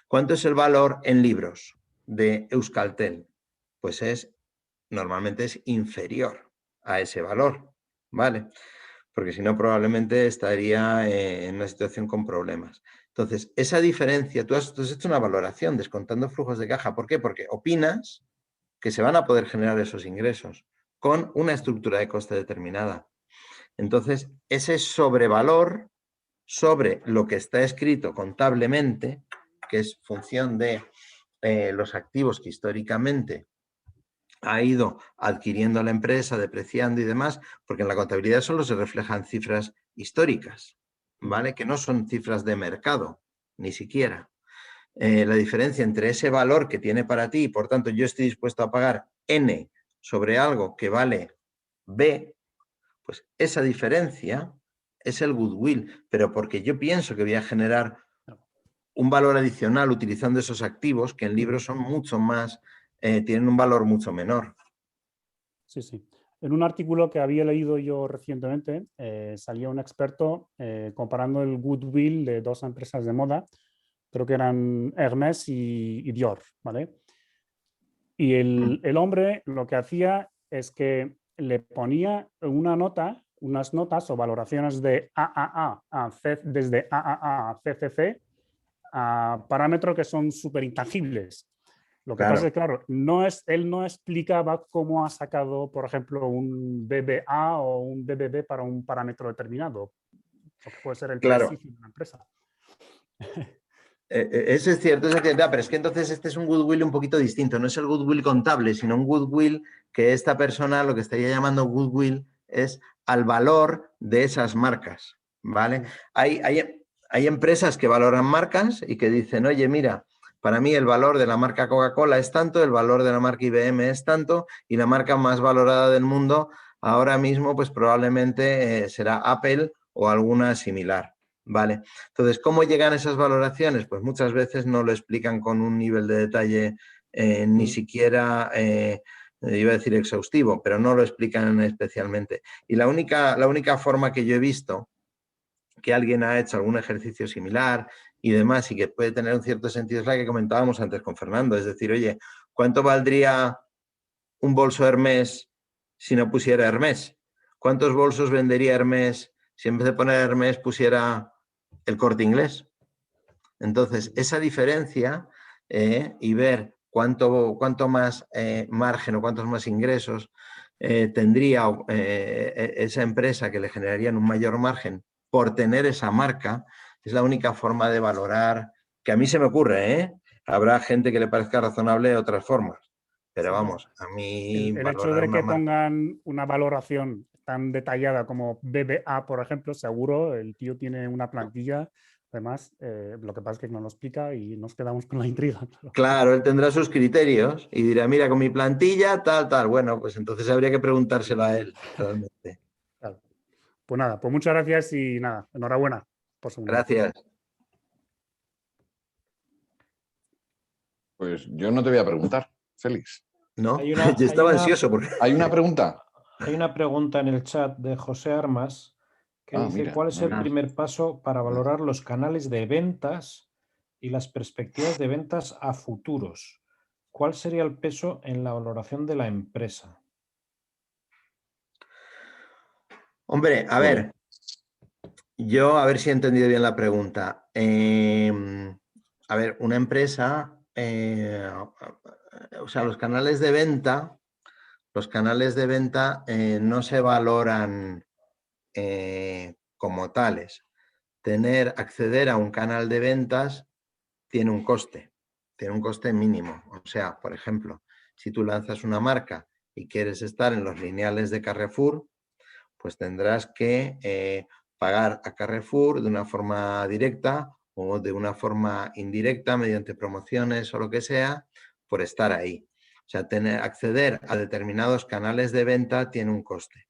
Speaker 2: ¿Cuánto es el valor en libros de Euskaltel? Pues normalmente es inferior a ese valor, ¿vale? Porque si no, probablemente estaría en una situación con problemas. Entonces, esa diferencia, tú has hecho una valoración descontando flujos de caja. ¿Por qué? Porque opinas que se van a poder generar esos ingresos con una estructura de coste determinada. Entonces, ese sobrevalor sobre lo que está escrito contablemente, que es función de los activos que históricamente ha ido adquiriendo la empresa, depreciando y demás, porque en la contabilidad solo se reflejan cifras históricas, ¿vale? Que no son cifras de mercado, ni siquiera. La diferencia entre ese valor que tiene para ti y por tanto yo estoy dispuesto a pagar N sobre algo que vale B, pues esa diferencia es el goodwill, pero porque yo pienso que voy a generar un valor adicional utilizando esos activos que en libros son mucho más, tienen un valor mucho menor.
Speaker 5: Sí, sí. En un artículo que había leído yo recientemente, salía un experto comparando el goodwill de dos empresas de moda, creo que eran Hermès y Dior, ¿vale? Y el hombre lo que hacía es que le ponía unas notas o valoraciones de AAA a C, desde AAA a CCC a parámetros que son súper intangibles. Lo que pasa es que, claro, él no explicaba cómo ha sacado, por ejemplo, un BBA o un BBB para un parámetro determinado. Lo que puede ser el
Speaker 2: Claro.
Speaker 5: prestigio de una empresa.
Speaker 2: Eso es cierto, pero es que entonces este es un goodwill un poquito distinto, no es el goodwill contable, sino un goodwill que esta persona lo que estaría llamando goodwill es al valor de esas marcas, ¿vale? Hay empresas que valoran marcas y que dicen, oye, mira, para mí el valor de la marca Coca-Cola es tanto, el valor de la marca IBM es tanto, y la marca más valorada del mundo ahora mismo pues probablemente será Apple o alguna similar. Vale, entonces, ¿cómo llegan esas valoraciones? Pues muchas veces no lo explican con un nivel de detalle ni siquiera, iba a decir exhaustivo, pero no lo explican especialmente. Y la única forma que yo he visto que alguien ha hecho algún ejercicio similar y demás y que puede tener un cierto sentido es la que comentábamos antes con Fernando, es decir, oye, ¿cuánto valdría un bolso Hermès si no pusiera Hermès? ¿Cuántos bolsos vendería Hermès si en vez de poner Hermès pusiera el Corte Inglés? Entonces, esa diferencia y ver cuánto más margen o cuántos más ingresos tendría esa empresa que le generarían un mayor margen por tener esa marca, es la única forma de valorar, que a mí se me ocurre, ¿eh? Habrá gente que le parezca razonable otras formas, pero vamos, a mí
Speaker 5: El hecho de que pongan una valoración tan detallada como BBA, por ejemplo, seguro el tío tiene una plantilla. Además, lo que pasa es que no lo explica y nos quedamos con la intriga.
Speaker 2: Claro, él tendrá sus criterios y dirá, mira, con mi plantilla, tal, tal. Bueno, pues entonces habría que preguntárselo a él, realmente.
Speaker 5: Claro. Pues nada, pues muchas gracias y nada, enhorabuena por segunda vez.
Speaker 2: Gracias.
Speaker 4: Pues yo no te voy a preguntar, Félix.
Speaker 2: No, yo estaba ansioso. Porque...
Speaker 4: ¿Hay una pregunta?
Speaker 1: Hay una pregunta en el chat de José Armas que dice,
Speaker 4: mira,
Speaker 1: ¿cuál es el primer paso para valorar los canales de ventas y las perspectivas de ventas a futuros? ¿Cuál sería el peso en la valoración de la empresa?
Speaker 2: Hombre, a ver, yo a ver si he entendido bien la pregunta. A ver, una empresa, o sea, los canales de venta no se valoran como tales. Acceder a un canal de ventas tiene un coste mínimo. O sea, por ejemplo, si tú lanzas una marca y quieres estar en los lineales de Carrefour, pues tendrás que pagar a Carrefour de una forma directa o de una forma indirecta mediante promociones o lo que sea por estar ahí. O sea, acceder a determinados canales de venta tiene un coste,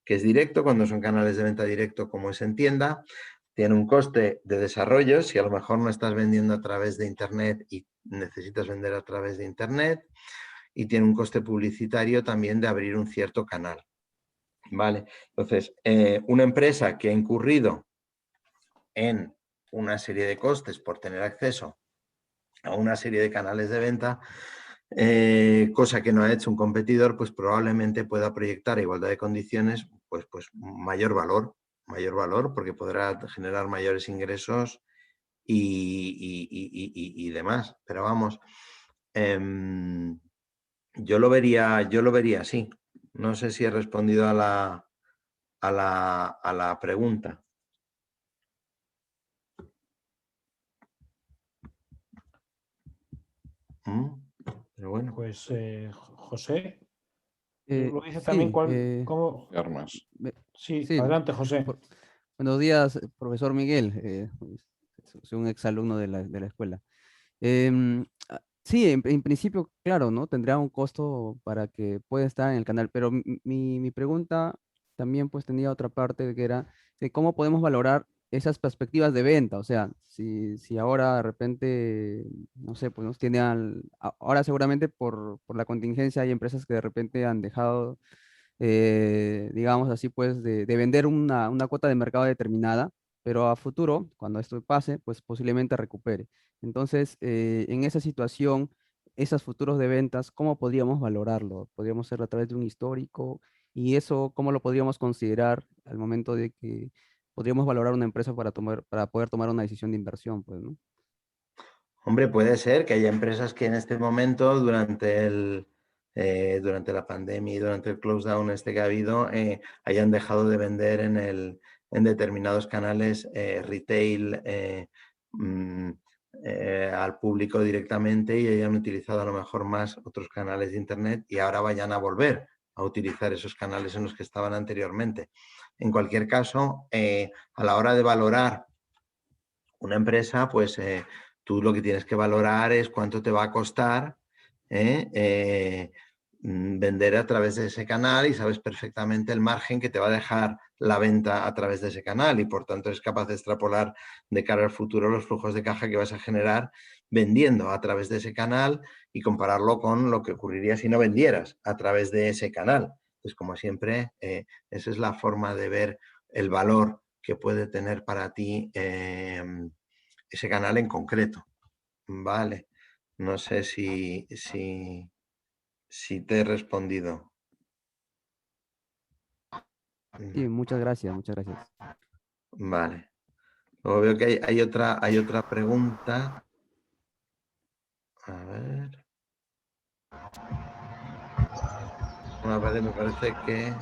Speaker 2: que es directo cuando son canales de venta directo como es en tienda, tiene un coste de desarrollo si a lo mejor no estás vendiendo a través de Internet y necesitas vender a través de Internet, y tiene un coste publicitario también de abrir un cierto canal. Vale, entonces, una empresa que ha incurrido en una serie de costes por tener acceso a una serie de canales de venta, cosa que no ha hecho un competidor, pues probablemente pueda proyectar a igualdad de condiciones pues mayor valor, porque podrá generar mayores ingresos y demás. Pero vamos, yo lo vería así. No sé si he respondido a la pregunta. Pero bueno.
Speaker 1: Pues José, lo dice también cómo...
Speaker 4: Armas.
Speaker 1: Sí, adelante, José.
Speaker 6: Buenos días, profesor Miguel. Soy un exalumno de la escuela. Sí, en principio, claro, ¿no? Tendría un costo para que pueda estar en el canal, pero mi pregunta también pues tenía otra parte que era cómo podemos valorar esas perspectivas de venta. O sea, si ahora de repente, no sé, pues nos tiene ahora seguramente por la contingencia hay empresas que de repente han dejado, digamos así, pues de vender una cuota de mercado determinada, pero a futuro, cuando esto pase, pues posiblemente recupere. Entonces, en esa situación, esos futuros de ventas, ¿cómo podríamos valorarlo? ¿Podríamos hacerlo a través de un histórico? ¿Y eso cómo lo podríamos considerar al momento de que podríamos valorar una empresa para poder tomar una decisión de inversión, pues, ¿no?
Speaker 2: Hombre, puede ser que haya empresas que en este momento, durante la pandemia y durante el close down que ha habido, hayan dejado de vender en en determinados canales retail al público directamente y hayan utilizado a lo mejor más otros canales de internet y ahora vayan a volver a utilizar esos canales en los que estaban anteriormente. En cualquier caso, a la hora de valorar una empresa, pues tú lo que tienes que valorar es cuánto te va a costar vender a través de ese canal y sabes perfectamente el margen que te va a dejar la venta a través de ese canal y por tanto eres capaz de extrapolar de cara al futuro los flujos de caja que vas a generar vendiendo a través de ese canal y compararlo con lo que ocurriría si no vendieras a través de ese canal. Pues como siempre, esa es la forma de ver el valor que puede tener para ti ese canal en concreto. Vale, no sé si te he respondido.
Speaker 6: Sí, muchas gracias, muchas gracias.
Speaker 2: Vale. Luego veo que hay otra pregunta. A ver. Vale, me parece que...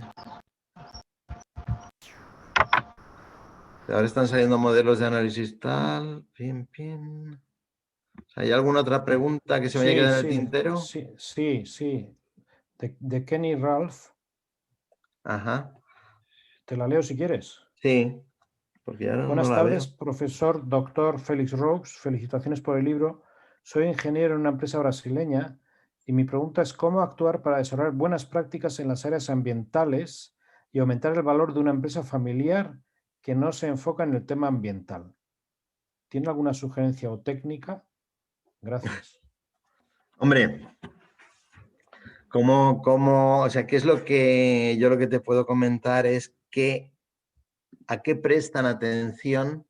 Speaker 2: Ahora están saliendo modelos de análisis tal. Pin, pin. ¿Hay alguna otra pregunta que se me haya quedado en el tintero?
Speaker 1: Sí. De Kenny Ralph.
Speaker 2: Ajá.
Speaker 1: Te la leo si quieres.
Speaker 2: Sí, porque ahora no
Speaker 1: Buenas
Speaker 2: la
Speaker 1: tardes,
Speaker 2: veo.
Speaker 1: profesor Dr. Félix Roux. Felicitaciones por el libro. Soy ingeniero en una empresa brasileña y mi pregunta es cómo actuar para desarrollar buenas prácticas en las áreas ambientales y aumentar el valor de una empresa familiar que no se enfoca en el tema ambiental. ¿Tiene alguna sugerencia o técnica? Gracias.
Speaker 2: Hombre, o sea, ¿qué es lo que yo lo que te puedo comentar es que a qué prestan atención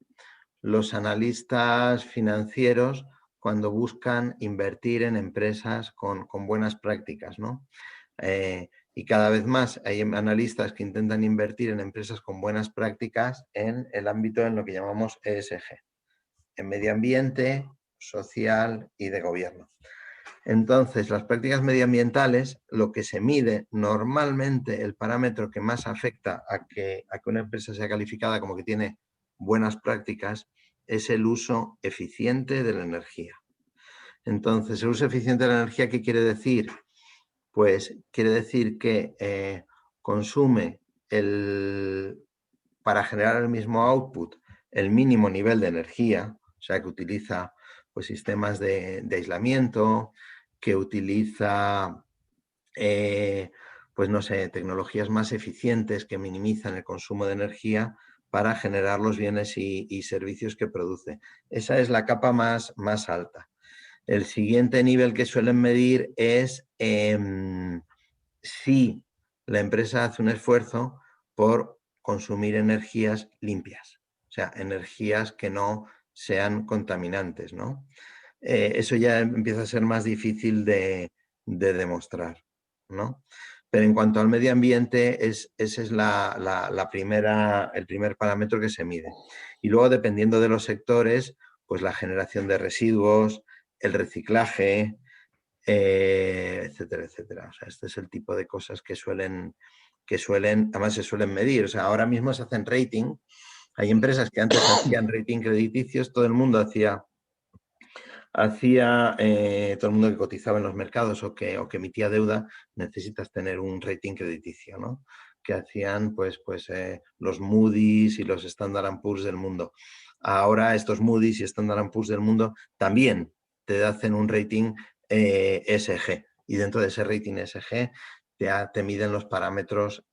Speaker 2: los analistas financieros cuando buscan invertir en empresas con buenas prácticas, ¿no? Y cada vez más hay analistas que intentan invertir en empresas con buenas prácticas en el ámbito en lo que llamamos ESG, en medio ambiente, social y de gobierno. Entonces, las prácticas medioambientales, lo que se mide normalmente, el parámetro que más afecta a que una empresa sea calificada como que tiene buenas prácticas, es el uso eficiente de la energía. Entonces, el uso eficiente de la energía, ¿qué quiere decir? Pues quiere decir que consume para generar el mismo output el mínimo nivel de energía, o sea, que utiliza pues, sistemas de aislamiento, que utiliza, pues no sé, tecnologías más eficientes que minimizan el consumo de energía para generar los bienes y servicios que produce. Esa es la capa más alta. El siguiente nivel que suelen medir es si la empresa hace un esfuerzo por consumir energías limpias, o sea, energías que no sean contaminantes, ¿no? Eso ya empieza a ser más difícil de demostrar, ¿no? Pero en cuanto al medio ambiente, ese es el primer parámetro que se mide. Y luego, dependiendo de los sectores, pues la generación de residuos, el reciclaje, etcétera, etcétera. O sea, este es el tipo de cosas que suelen, además se suelen medir. O sea, ahora mismo se hacen rating. Hay empresas que antes hacían rating crediticios, todo el mundo todo el mundo que cotizaba en los mercados o que emitía deuda, necesitas tener un rating crediticio, ¿no? Que hacían pues los Moody's y los Standard & Poor's del mundo. Ahora estos Moody's y Standard & Poor's del mundo también te hacen un rating ESG y dentro de ese rating ESG te miden los parámetros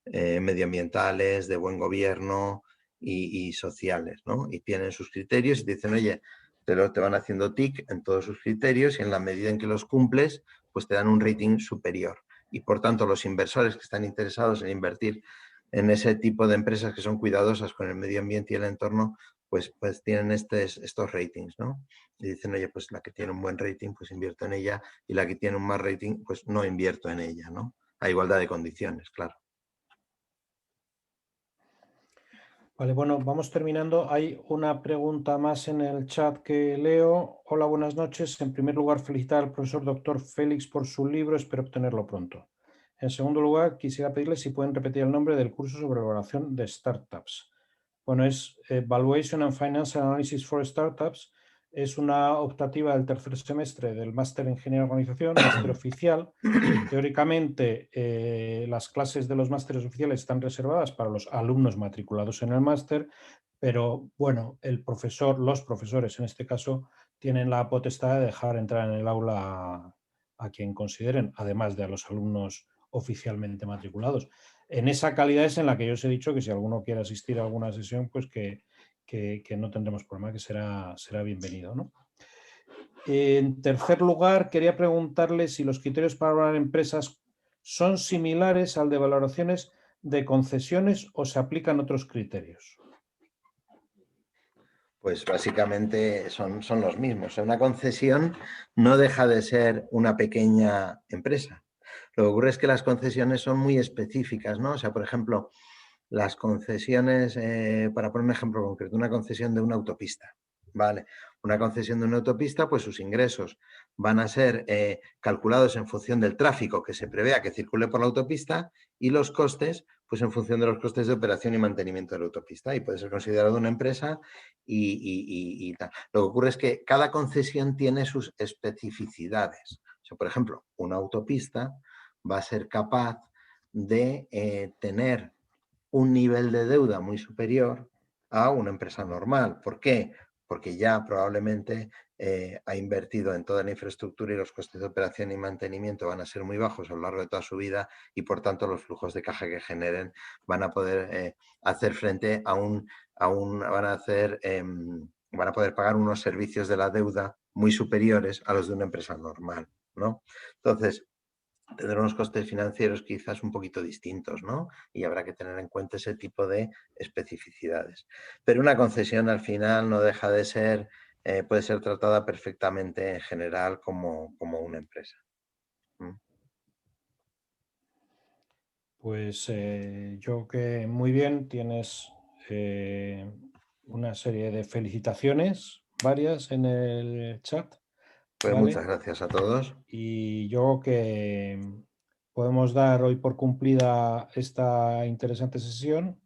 Speaker 2: medioambientales, de buen gobierno y sociales, ¿no? Y tienen sus criterios y te dicen, oye, te van haciendo tic en todos sus criterios y en la medida en que los cumples, pues te dan un rating superior. Y por tanto, los inversores que están interesados en invertir en ese tipo de empresas que son cuidadosas con el medio ambiente y el entorno, pues tienen estos ratings, ¿no? Y dicen, oye, pues la que tiene un buen rating, pues invierto en ella, y la que tiene un más rating, pues no invierto en ella, ¿no? A igualdad de condiciones, claro.
Speaker 1: Vale, bueno, vamos terminando. Hay una pregunta más en el chat que leo. Hola, buenas noches. En primer lugar, felicitar al profesor Dr. Félix por su libro. Espero obtenerlo pronto. En segundo lugar, quisiera pedirles si pueden repetir el nombre del curso sobre evaluación de startups. Bueno, es Valuation and Financial Analysis for Startups. Es una optativa del tercer semestre del máster en Ingeniería de Organización, máster oficial. Teóricamente, las clases de los másteres oficiales están reservadas para los alumnos matriculados en el máster, pero bueno, los profesores en este caso, tienen la potestad de dejar entrar en el aula a quien consideren, además de a los alumnos oficialmente matriculados. En esa calidad es en la que yo os he dicho que si alguno quiere asistir a alguna sesión, pues que no tendremos problema, que será bienvenido, ¿no? En tercer lugar, quería preguntarle si los criterios para valorar empresas son similares al de valoraciones de concesiones o se aplican otros criterios.
Speaker 2: Pues básicamente son los mismos. Una concesión no deja de ser una pequeña empresa. Lo que ocurre es que las concesiones son muy específicas, ¿no? O sea, por ejemplo, las concesiones, para poner un ejemplo concreto, una concesión de una autopista, ¿vale? Una concesión de una autopista, pues sus ingresos van a ser calculados en función del tráfico que se prevea que circule por la autopista y los costes, pues en función de los costes de operación y mantenimiento de la autopista. Y puede ser considerado una empresa y tal. Lo que ocurre es que cada concesión tiene sus especificidades. O sea, por ejemplo, una autopista va a ser capaz de tener un nivel de deuda muy superior a una empresa normal. ¿Por qué? Porque ya probablemente ha invertido en toda la infraestructura y los costes de operación y mantenimiento van a ser muy bajos a lo largo de toda su vida y por tanto los flujos de caja que generen van a poder hacer frente van a poder pagar unos servicios de la deuda muy superiores a los de una empresa normal, ¿no? Entonces, tendrá unos costes financieros quizás un poquito distintos, ¿no? Y habrá que tener en cuenta ese tipo de especificidades. Pero una concesión al final no deja de ser, puede ser tratada perfectamente en general como una empresa.
Speaker 1: Pues yo que muy bien, tienes una serie de felicitaciones, varias en el chat.
Speaker 2: Pues
Speaker 1: ¿vale?
Speaker 2: muchas gracias a todos.
Speaker 1: Y yo que podemos dar hoy por cumplida esta interesante sesión.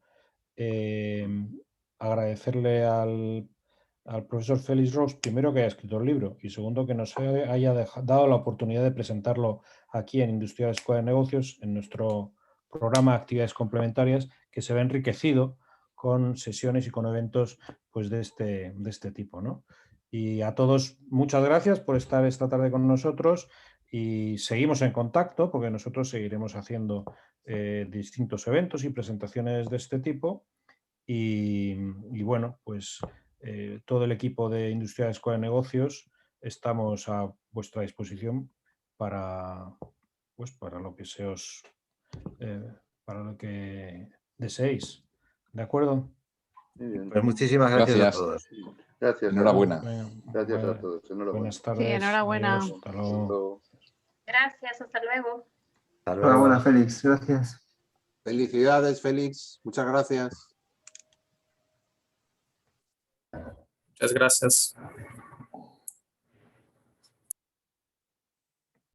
Speaker 1: Agradecerle al profesor Félix Rox, primero que haya escrito el libro y segundo que nos haya dado la oportunidad de presentarlo aquí en Industrial Escuela de Negocios, en nuestro programa de actividades complementarias, que se ve enriquecido con sesiones y con eventos pues, de este tipo, ¿no? Y a todos, muchas gracias por estar esta tarde con nosotros y seguimos en contacto porque nosotros seguiremos haciendo distintos eventos y presentaciones de este tipo y bueno, pues todo el equipo de Industrial Escuela de Negocios estamos a vuestra disposición para lo que para lo que deseéis. ¿De acuerdo?
Speaker 3: Muy bien.
Speaker 2: Pues muchísimas gracias a todos.
Speaker 3: Gracias.
Speaker 4: Enhorabuena.
Speaker 3: Gracias a todos. Enhorabuena.
Speaker 1: Buenas tardes.
Speaker 7: Sí, enhorabuena.
Speaker 1: Adiós, hasta luego.
Speaker 7: Gracias, hasta luego.
Speaker 2: Hasta luego.
Speaker 8: Enhorabuena, Félix. Gracias.
Speaker 9: Felicidades, Félix. Muchas gracias.
Speaker 10: Muchas gracias.